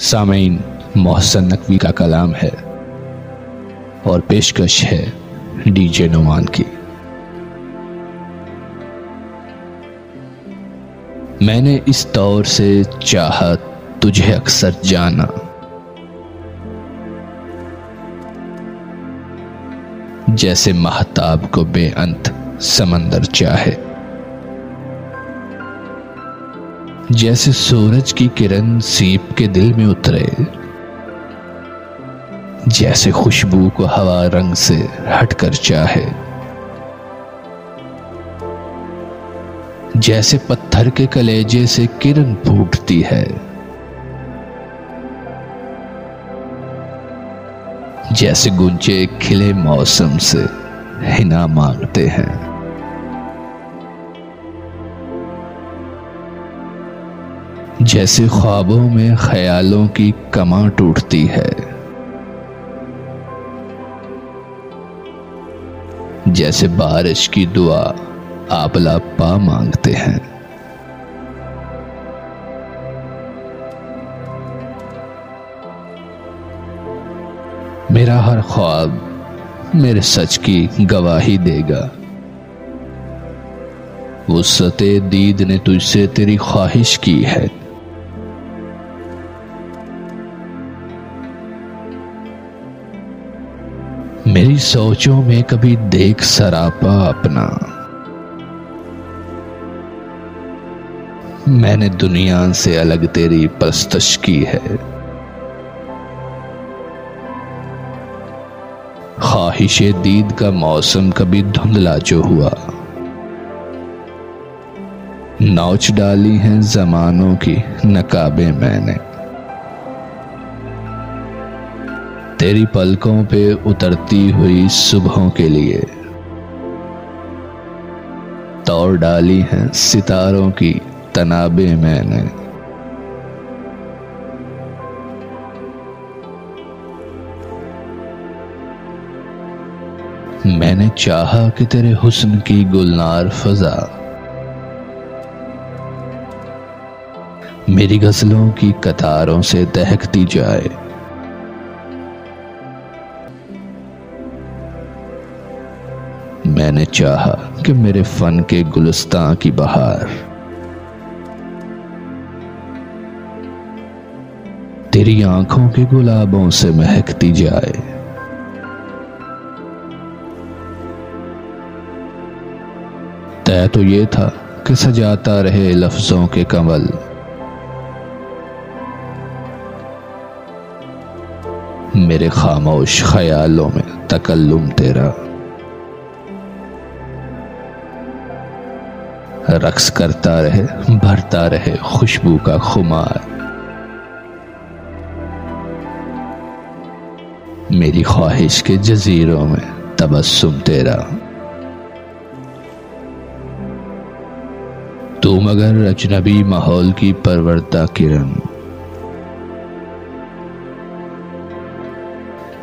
सामीन, मोहसन नकवी का कलाम है और पेशकश है डीजे नुमान की। मैंने इस दौर से चाहा तुझे अक्सर जाना, जैसे महताब को बेअंत समंदर चाहे, जैसे सूरज की किरण सीप के दिल में उतरे, जैसे खुशबू को हवा रंग से हटकर चाहे, जैसे पत्थर के कलेजे से किरण फूटती है, जैसे गुंजे खिले मौसम से हिना मांगते हैं। जैसे ख्वाबों में ख्यालों की कमां टूटती है, जैसे बारिश की दुआ आपला पा मांगते हैं। मेरा हर ख्वाब मेरे सच की गवाही देगा। वुस्अते दीद ने तुझसे तेरी ख्वाहिश की है। मेरी सोचों में कभी देख सरापा अपना। मैंने दुनिया से अलग तेरी परस्तश की है। ख्वाहिशे दीद का मौसम कभी धुंधला जो हुआ। नौच डाली हैं जमानों की नकाबें मैंने। तेरी पलकों पे उतरती हुई सुबहों के लिए तोड़ डाली हैं सितारों की तनाबें मैंने। मैंने चाहा कि तेरे हुस्न की गुलनार फजा मेरी गजलों की कतारों से दहकती जाए। मैंने चाहा कि मेरे फन के गुलिस्तां की बहार तेरी आंखों के गुलाबों से महकती जाए। तय तो ये था कि सजाता रहे लफ्जों के कमल मेरे खामोश ख्यालों में तकल्लुम तेरा। रक्स करता रहे, भरता रहे खुशबू का खुमार मेरी ख्वाहिश के जजीरों में तबस्सुम तेरा। तू मगर अजनबी माहौल की परवरदा किरण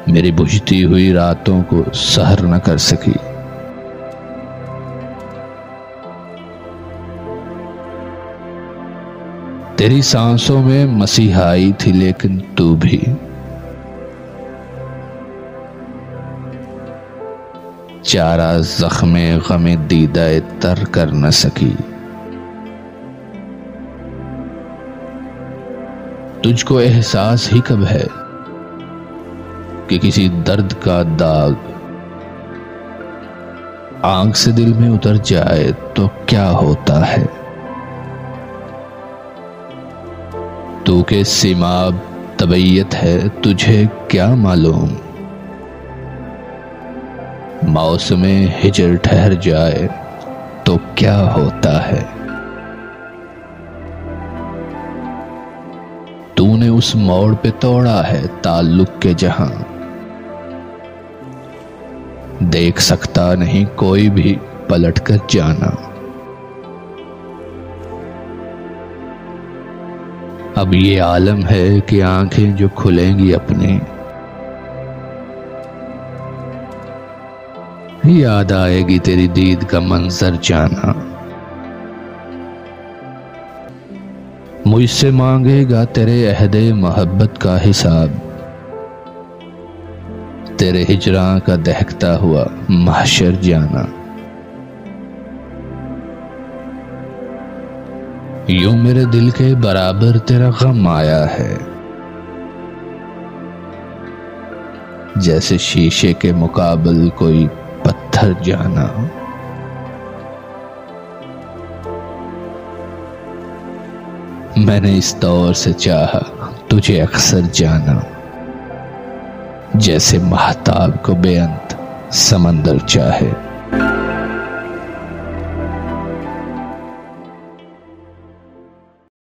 मेरी बुझती हुई रातों को सहर न कर सकी। तेरी सांसों में मसीहाई थी लेकिन तू भी चारा जख्मे गमे दीदाए तर कर न सकी। तुझको एहसास ही कब है कि किसी दर्द का दाग आंख से दिल में उतर जाए तो क्या होता है। तू के सिमाब तबैयत है तुझे क्या मालूम। मौसम हिजर ठहर जाए तो क्या होता है। तूने उस मोड़ पे तोड़ा है ताल्लुक के जहां देख सकता नहीं कोई भी पलट कर जाना। अब ये आलम है कि आंखें जो खुलेंगी अपने याद आएगी तेरी दीद का मंजर जाना। मुझसे मांगेगा तेरे अहदे मोहब्बत का हिसाब, तेरे हिजरां का दहकता हुआ महशर जाना। यूं मेरे दिल के बराबर तेरा गम आया है, जैसे शीशे के मुकाबल कोई पत्थर जाना। मैंने इस दौर से चाहा तुझे अक्सर जाना, जैसे महताब को बेअंत समंदर चाहे।